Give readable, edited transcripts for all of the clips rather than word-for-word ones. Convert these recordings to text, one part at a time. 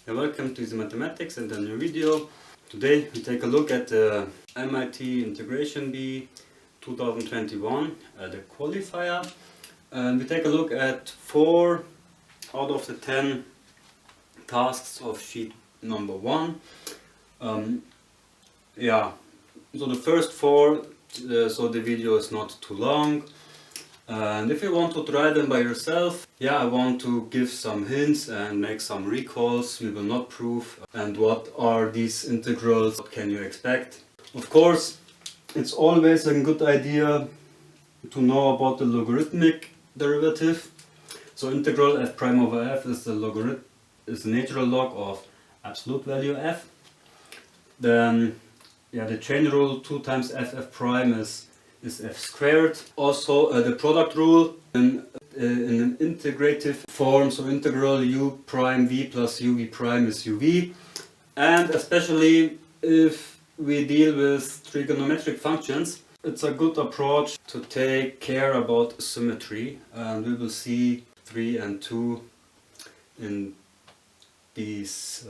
Welcome to Easy Mathematics and a new video. Today we take a look at the MIT Integration Bee 2021, the qualifier. And we take a look at 4 out of the 10 tasks of sheet number 1. So the first 4, so the video is not too long. And if you want to try them by yourself, I want to give some hints and make some recalls. We will not prove. And what are these integrals? What can you expect? Of course, it's always a good idea to know about the logarithmic derivative. So integral f prime over f is the natural log of absolute value f. Then the chain rule 2 times f prime is f squared. Also the product rule in an integrative form, so integral u prime v plus uv prime is uv. And especially if we deal with trigonometric functions, it's a good approach to take care about symmetry, and we will see 3 and 2 in these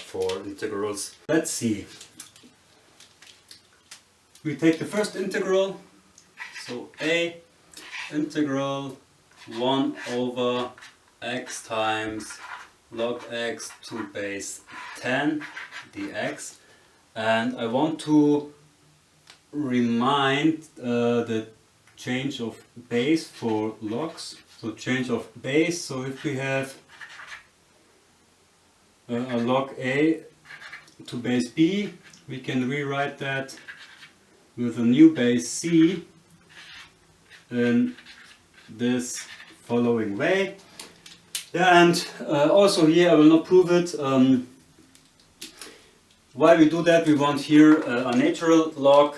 4 integrals. Let's see. We take the first integral, so a integral 1 over x times log x to base 10 dx, and I want to remind the change of base for logs. So change of base, so if we have a log a to base b, we can rewrite that with a new base c in this following way. And also here I will not prove it. Why we do that, we want here a natural log,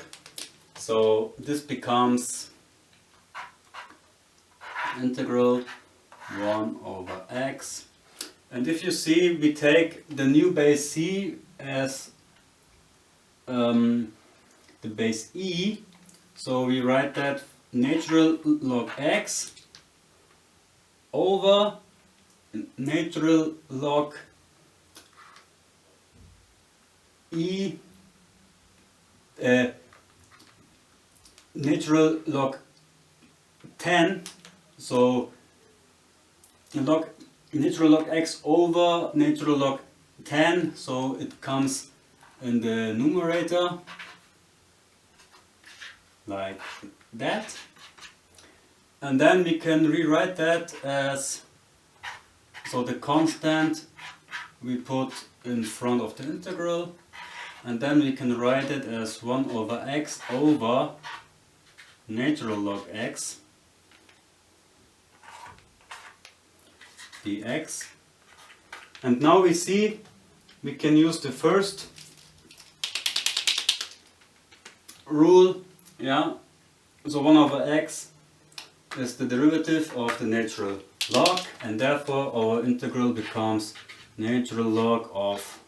so this becomes integral 1 over x. And if you see, we take the new base c as the base e, so we write that natural log x over natural log e, natural log 10, so natural log x over natural log 10, so it comes in the numerator like that. And then we can rewrite that as, so the constant we put in front of the integral, and then we can write it as 1 over x over natural log x dx. And now we see we can use the first rule. So 1 over x is the derivative of the natural log, and therefore our integral becomes natural log of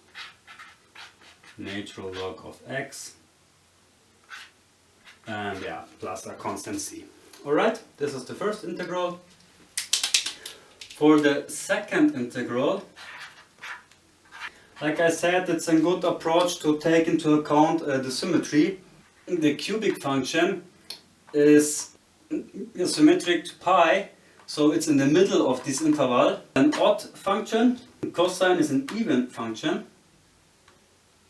x, and plus a constant c. Alright, this is the first integral. For the second integral, like I said, it's a good approach to take into account the symmetry. The cubic function is symmetric to pi, so it's in the middle of this interval. An odd function, cosine is an even function,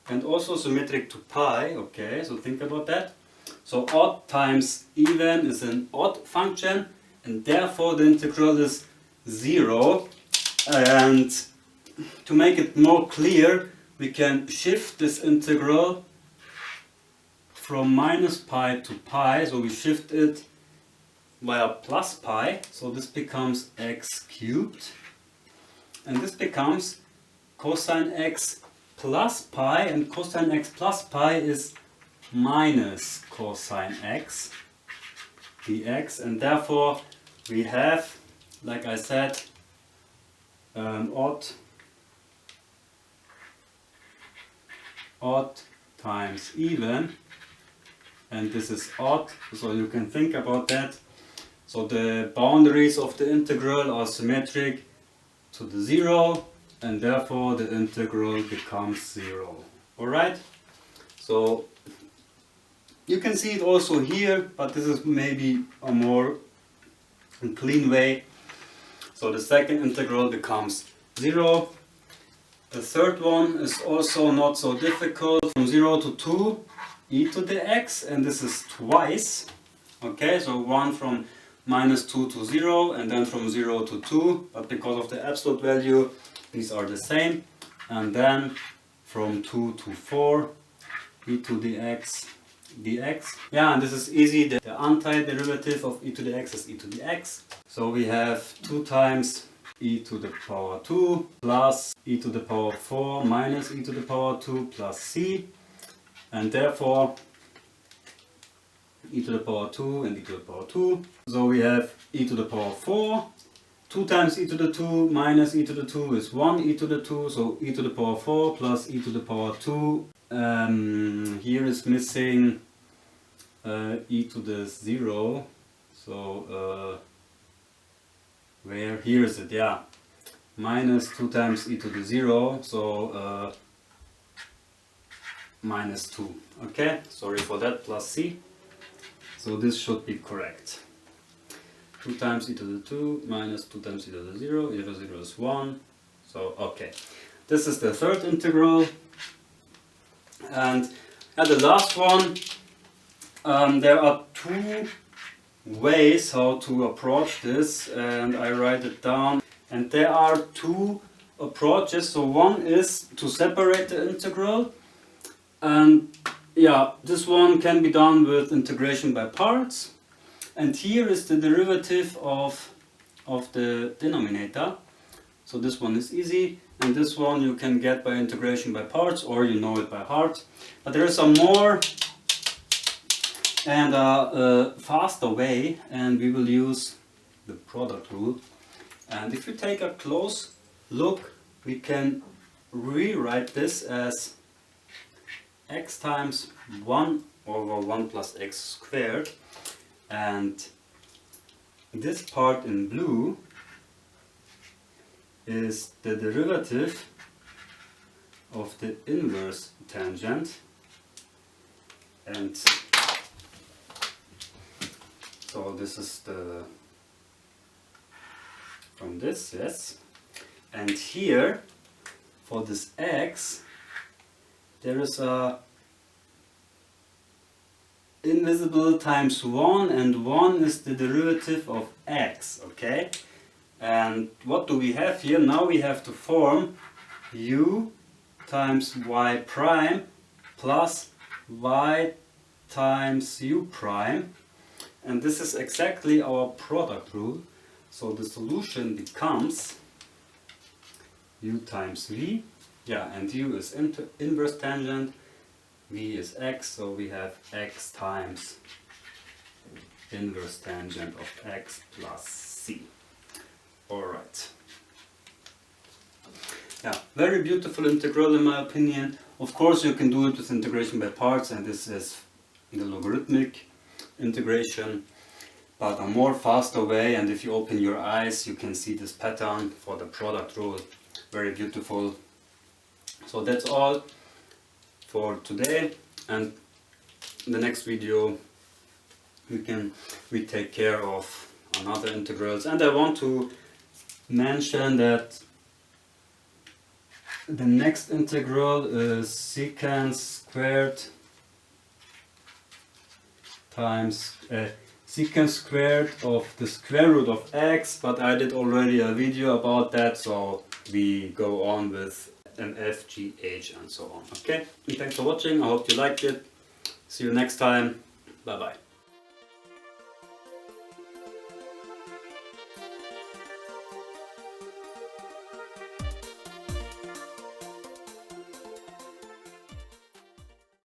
and also symmetric to pi. Okay, so think about that. So odd times even is an odd function, and therefore the integral is 0. And to make it more clear, we can shift this integral from minus pi to pi, so we shift it via plus pi, so this becomes x cubed, and this becomes cosine x plus pi, and cosine x plus pi is minus cosine x dx, and therefore we have, like I said, odd times even, and this is odd, so you can think about that. So the boundaries of the integral are symmetric to the 0, and therefore the integral becomes 0. Alright? So you can see it also here, but this is maybe a more clean way. So the second integral becomes 0. The third one is also not so difficult. From 0 to 2 e to the x, and this is twice. Okay, so one from -2 to 0, and then from 0 to 2, but because of the absolute value these are the same. And then from 2 to 4 e to the x dx. Yeah, and this is easy. The antiderivative of e to the x is e to the x. So we have 2 times e to the power 2 plus e to the power 4 minus e to the power 2 plus c, and therefore e to the power 2 and e to the power 2. So we have e to the power 4, 2 times e to the 2 minus e to the 2 is 1 e to the 2, so e to the power 4 plus e to the power 2. Here is missing e to the 0, so where, here is it, yeah, minus 2 times e to the 0, so minus 2, okay, sorry for that, plus c, so this should be correct. 2 times e to the 2 minus 2 times e to the 0, e to the 0 is 1, so okay. This is the third integral. And the last one, there are 2 ways how to approach this, and I write it down. And there are 2 approaches. So one is to separate the integral, and yeah, this one can be done with integration by parts. And here is the derivative of the denominator. So this one is easy, and this one you can get by integration by parts, or you know it by heart. But there is a more and a faster way, and we will use the product rule. And if you take a close look, we can rewrite this as x times 1 over 1 plus x squared, and this part in blue is the derivative of the inverse tangent, and so this is the from this, yes, and here for this x there is a invisible times 1, and 1 is the derivative of x, okay? And what do we have here? Now we have to form u times y prime plus y times u prime, and this is exactly our product rule. So the solution becomes u times v, yeah, and u is inverse tangent, v is x, so we have x times inverse tangent of x plus c. Alright. Yeah, very beautiful integral in my opinion. Of course you can do it with integration by parts, and this is the logarithmic integration, but a more faster way, and if you open your eyes you can see this pattern for the product rule. Very beautiful. So that's all for today, and in the next video we take care of another integrals. And I want to mention that the next integral is secant squared times secant squared of the square root of x, but I did already a video about that, so we go on with an f, g, h and so on. Okay, and thanks for watching. I hope you liked it. See you next time. Bye bye.